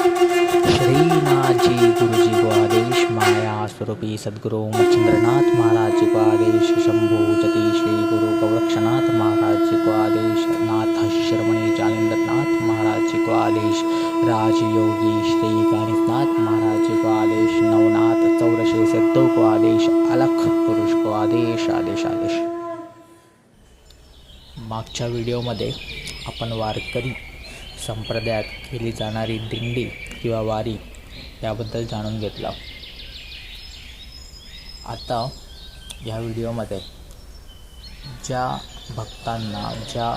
श्रीनाथजी गुरुजी को आदेश, माया स्वरूपी सद्गुरु मच्छिंद्रनाथ महाराज जी को आदेश, शंभू जति श्री गुरु गोरक्षनाथ महाराज जी को आदेश, नाथ शिरोमणि जालिंद्रनाथ महाराज जी को आदेश, राजयोगी श्री गणेशनाथ महाराज जी को आदेश, नवनाथ चौरशे सिद्धों को आदेश, अलख पुरुष को आदेश आदेश आदेश। मागच्या व्हिडिओमध्ये आपण वारकरी संप्रदायात केली जाणारी दिंडी किंवा वारी याबद्दल जाणून घेतलं। आता या व्हिडिओमध्ये ज्या भक्तांना, ज्या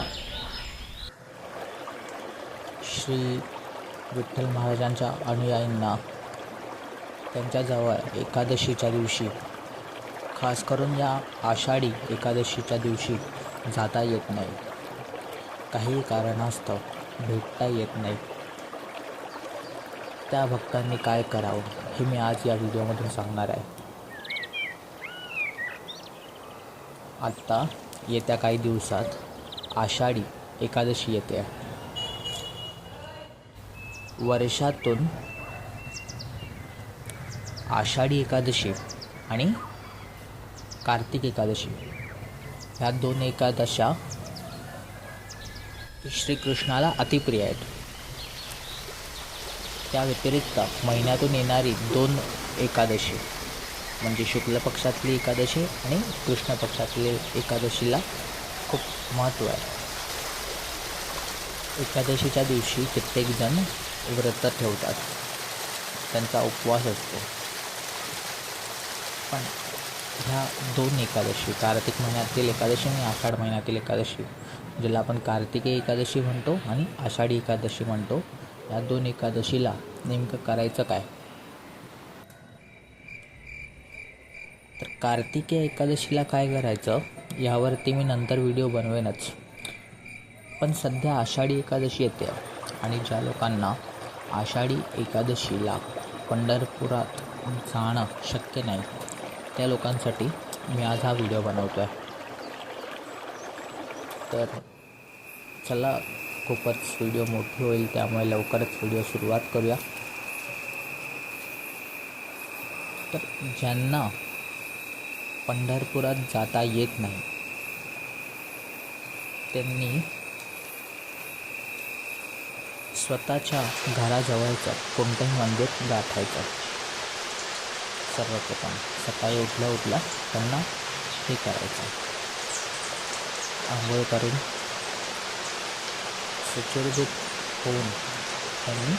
श्री विठ्ठल महाराजांच्या अनुयायींना त्यांच्याजवळ एकादशीच्या दिवशी, खास करून या आषाढी एकादशीच्या दिवशी जाता येत नाही, काही कारणास्तव भेटता येत नाही, त्या भक्तांनी काय करावं हे मी आज या व्हिडिओमधून सांगणार आहे। आत्ता येत्या काही दिवसात आषाढी एकादशी येते। वर्षातून आषाढी एकादशी आणि कार्तिक एकादशी ह्या दोन एकादशा श्रीकृष्णाला अतिप्रिय आहेत। त्या व्यतिरिक्त महिन्यातून येणारी दोन एकादशी म्हणजे शुक्ल पक्षातली एकादशी आणि कृष्ण पक्षातली एकादशीला खूप महत्त्व आहे। एकादशीच्या दिवशी कित्येक जण व्रत ठेवतात, त्यांचा उपवास असतो, पण ह्या दोन एकादशी, कार्तिक महिन्यातील एकादशी आणि आषाढ महिन्यातील एकादशी, ज्याला आपण कार्तिकी एकादशी म्हणतो आणि आषाढी एकादशी म्हणतो, या दोन एकादशीला नेमकं करायचं काय? तर कार्तिकी एकादशीला काय करायचं यावरती मी नंतर व्हिडिओ बनवेनच, पण सध्या आषाढी एकादशी येते आणि ज्या लोकांना आषाढी एकादशीला पंढरपुरात जाणं शक्य नाही, त्या लोकांसाठी मी आज हा व्हिडिओ बनवतो आहे। तर चला, खूपच व्हिडिओ मोठी होईल, त्यामुळे लवकरच व्हिडिओ सुरुवात करूया। तर ज्यांना पंढरपुरात जाता येत नाही त्यांनी स्वतःच्या घराजवळचं कोणतंही मंदिर गाठायचं। सर्वप्रथम सकाळी उठल्या त्यांना हे करायचं, आंघोळ करून सुशोभित होऊन त्यांनी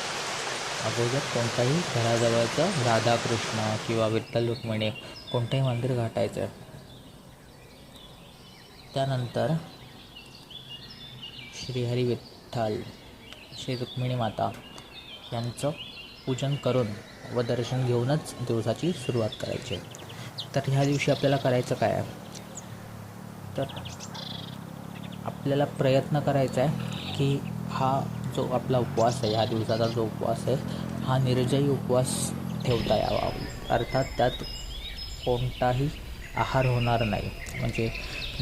अगोदर कोणताही घराजवळचं राधाकृष्ण किंवा विठ्ठल रुक्मिणी कोणतंही मंदिर गाठायचं। त्यानंतर श्रीहरी विठ्ठल, श्री रुक्मिणी माता यांचं पूजन करून व दर्शन घेऊनच दिवसाची सुरुवात करायची। तर ह्या दिवशी आपल्याला करायचं काय आहे? तर आपल्याला प्रयत्न करायचा आहे की हा जो आपला उपवास आहे, ह्या दिवसाचा जो उपवास आहे, हा निर्जयी उपवास ठेवता यावा। अर्थात त्यात कोणताही आहार होणार नाही, म्हणजे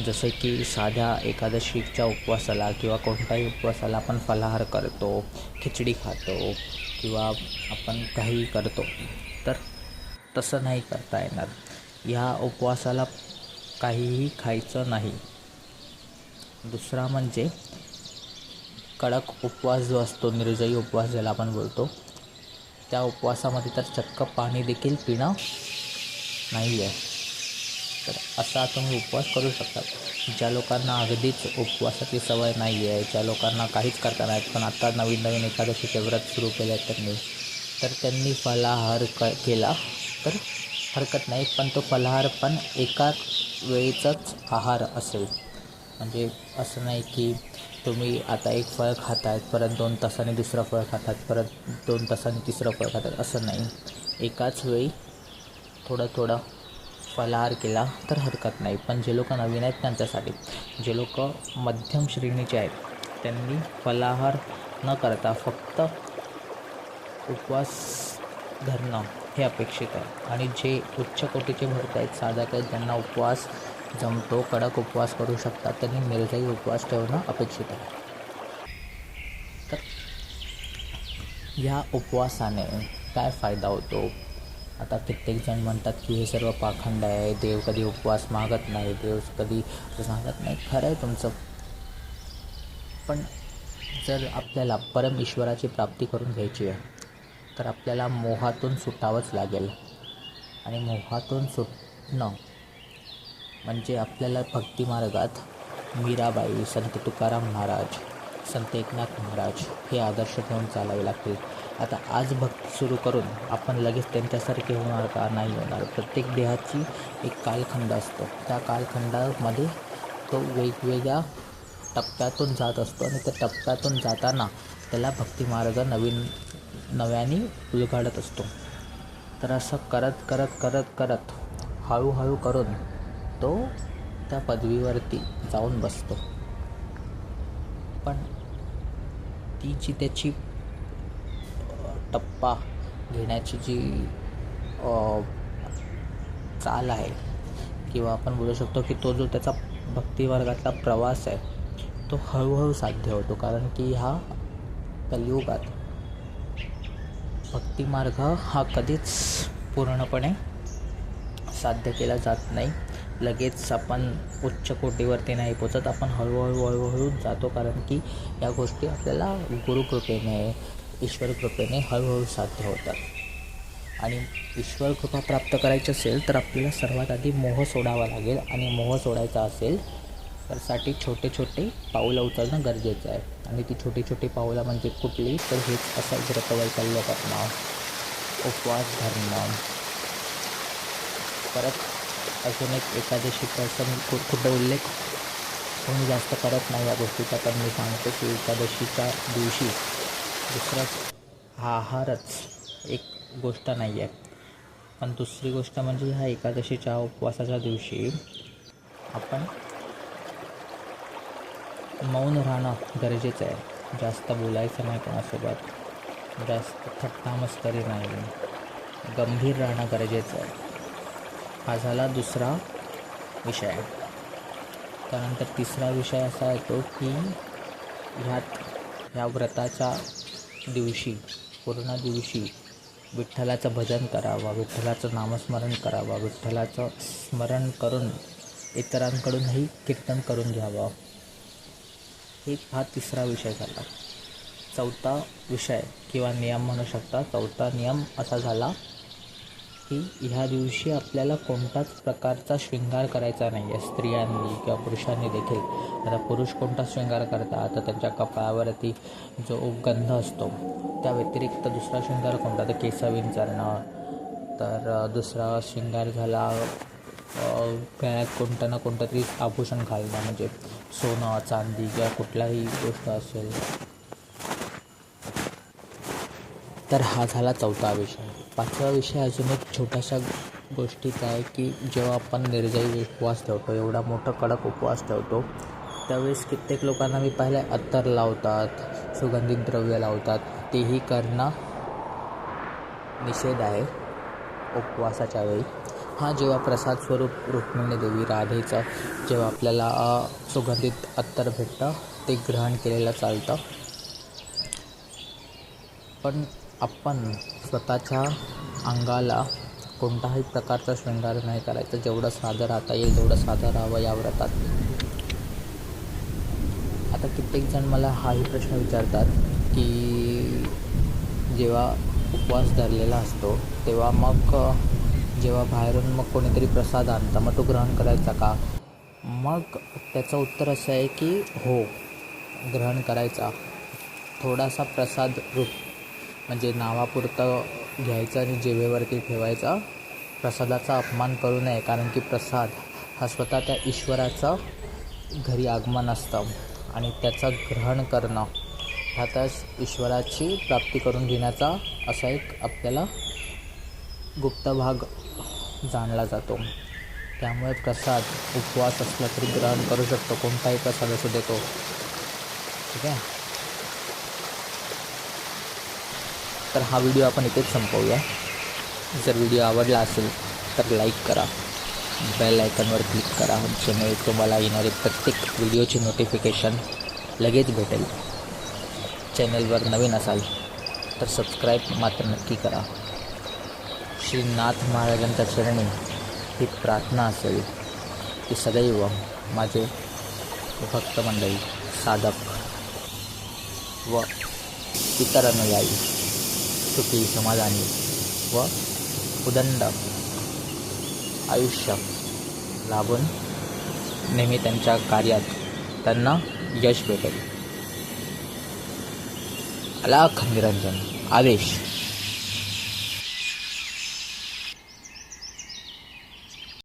जसे की साध्या एकादशीच्या उपवासाला किंवा कोणत्याही उपवासाला आपण फलाहार करतो, खिचडी खातो किंवा आपण काही करतो, तर तसं नाही करता येणार। ह्या उपवासाला काहीही खायचं नाही। दुसरा म्हणजे कडक उपवास जो असतो, निर्जयी उपवास ज्याला आपण बोलतो, त्या उपवासामध्ये तर चक्क पाणी देखील पिणं नाही आहे। तर असा तुम्ही उपवास करू शकता। ज्या लोकांना अगदीच उपवासाची सवय नाही आहे, ज्या लोकांना काहीच करता नाही पण आता नवीन एकादशीचे व्रत सुरू केले आहेत त्यांनी फलाहार केला तर हरकत नाही, पण तो फलाहार पण एका वेळेचाच आहार असेल। म्हणजे असं नाही की तुम्ही आता एक फळ खातायत, परत 2 तासांनी दुसरं फळ खातात, परत 2 तासांनी तिसरं फळ खातात, असं नाही। एकाच वेळी थोडं फलाहार केला तर हरकत नाही। पण जे लोक नवीन आहेत त्यांच्यासाठी, जे लोक मध्यम श्रेणीचे आहेत त्यांनी फलाहार न करता फक्त उपवास धरणं हे अपेक्षित आहे। आणि जे उच्च कोटीचे भक्त आहेत, साधक आहेत, ज्यांना उपवास जमतो, कडक उपवास करू शकतात, त्यांनी निर्जयी उपवास ठेवणं अपेक्षित आहे। तर ह्या उपवासाने काय फायदा होतो? आता कित्येक जण म्हणतात की हे सर्व पाखंड आहे, देव कधी उपवास मागत नाही, देव कधी मागत नाही. खरं आहे तुमचं, पण जर आपल्याला परम ईश्वराची प्राप्ती करून घ्यायची आहे तर आपल्याला मोहातून सुटावंच लागेल. आणि मोहातून सुटणं म्हणजे आपल्याला भक्तिमार्गात मीराबाई, संत तुकाराम महाराज, संत एकनाथ महाराज हे आदर्श घेऊन चालावे लागतील. आता आज भक्ती सुरू करून आपण लगेच त्यांच्यासारखे होणार का? नाही होणार. प्रत्येक देहाची एक कालखंड असतो. त्या कालखंडामध्ये तो वेगवेगळ्या टप्प्यातून जात असतो आणि त्या टप्प्यातून जाताना त्याला भक्तिमार्ग नव्याने उलगडत असतो. तर असं करत करत करत करत हळूहळू करून तो त्या पदवीवरती जाऊन बसतो. पण ती जी त्याची टप्पा घेण्याची जी चाल आहे, किंवा आपण बोलू शकतो की तो जो त्याचा भक्तिमार्गातला प्रवास आहे तो हळूहळू साध्य होतो. कारण की हा कलियुगात भक्तिमार्ग हा कधीच पूर्णपणे साध्य केला जात नाही. लगेच आपण उच्च कोटीवरती नाही पोचत, आपण हळूहळू जातो. कारण की या गोष्टी आपल्याला गुरुकृपेने, ईश्वर कृपेने हळूहळू साध्य होतात. आणि ईश्वर कृपा प्राप्त करायची असेल तर आपल्याला सर्वात आधी मोह सोडावा लागेल. आणि मोह सोडायचा असेल तर साठी छोटे छोटे पाऊलं उचलणं गरजेचं आहे. आणि ती छोटी छोटी पाऊलं म्हणजे कुठली? तर हेच असं व्रतवैकल्य करणं, उपवास धरणं. परत अजून एक एकादशीचा असं कुठं उल्लेख कोणी जास्त करत नाही या गोष्टीचा, पण मी सांगतो की एकादशीच्या दिवशी दुसराच आहारच एक गोष्ट नाही आहे. पण दुसरी गोष्ट म्हणजे ह्या एकादशीच्या उपवासाच्या दिवशी आपण मौन राहणं गरजेचं आहे. जास्त बोलायचं नाही कोणासोबत, जास्त थट्टामस्करी नाही, गंभीर राहणं गरजेचं आहे. हा झाला दुसरा विषय. त्यानंतर तिसरा विषय असा येतो की ह्या व्रताच्या दिवशी, पूर्ण दिवशी विठ्ठलाचं भजन करावं, विठ्ठलाचं नामस्मरण करावं, विठ्ठलाचं स्मरण करून इतरांकडूनही कीर्तन करून घ्यावं. हा तिसरा विषय झाला. चौथा विषय किंवा नियम म्हणू शकता, चौथा नियम असा झाला की ह्या दिवशी आपल्याला कोणताच प्रकारचा शृंगार करायचा नाही आहे, स्त्रियांनी किंवा पुरुषांनी देखील. आता पुरुष कोणता शृंगार करतात तर त्यांच्या कपाळावरती जो गंध असतो त्या व्यतिरिक्त दुसरा शृंगार कोणता? तर केस विंचरणं. तर दुसरा शृंगार झाला गळ्यात कोणतं ना कोणतं तरी आभूषण घालणं, म्हणजे सोनं, चांदी किंवा कुठलाही गोष्ट असेल. तर हा झाला चौथा विषय. पाचवा विषय अजून एक छोट्याशा गोष्टीचा आहे की जेव्हा आपण निर्जयी उपवास ठेवतो, एवढा मोठा कडक उपवास ठेवतो, त्यावेळेस कित्येक लोकांना मी पाहिलं अत्तर लावतात, सुगंधित द्रव्य लावतात. तेही करणं निषेध आहे उपवासाच्या वेळी. हा जेव्हा प्रसाद स्वरूप रुक्मिणी देवी राधेचं जेव्हा आपल्याला सुगंधित अत्तर भेटतं ते ग्रहण केलेलं चालतं. पण आपण स्वतःच्या अंगाला कोणताही प्रकारचा शृंगार नाही करायचा. जेवढं साधं राहता येईल तेवढं साधं राहावं या व्रतात. आता कित्येक जण मला हाही प्रश्न विचारतात की जेव्हा उपवास धरलेला असतो तेव्हा मग जेव्हा बाहेरून मग कोणीतरी प्रसाद आणतं मग तो ग्रहण करायचा का? मग त्याचं उत्तर असं आहे की हो, ग्रहण करायचा. थोडासा प्रसाद रूप म्हणजे नावापुरतं घ्यायचं आणि जिभेवरती ठेवायचा. प्रसादाचा अपमान करू नये, कारण की प्रसाद हा स्वतः त्या ईश्वराचं घरी आगमन असतं आणि त्याचं ग्रहण करणं ह्यातच ईश्वराची प्राप्ती करून घेण्याचा असा एक आपल्याला गुप्त भाग जाणला जातो. त्यामुळे प्रसाद उपवास असला तरी ग्रहण करू शकतो, कोणताही प्रसाद असू देतो. ठीक आहे. तर हा व्हिडिओ आपण इथेच संपवूया. जर व्हिडिओ आवडला असेल तर लाईक करा, बेल आयकॉनवर क्लिक करा, जेणेकरून तुम्हाला येणारे प्रत्येक व्हिडिओची नोटिफिकेशन लगेच भेटेल. चॅनलवर नवीन असाल तर सबस्क्राईब मात्र नक्की करा. श्रीनाथ महाराजांच्या चरणी ही प्रार्थना असेल की सदैव माझे भक्त मंडळी, साधक व इतर अनुयायी सुखी, समाधानी व उदंड आयुष्य लाभून नेहमी त्यांच्या कार्यात त्यांना यश भेटेल. अलख निरंजन आदेश.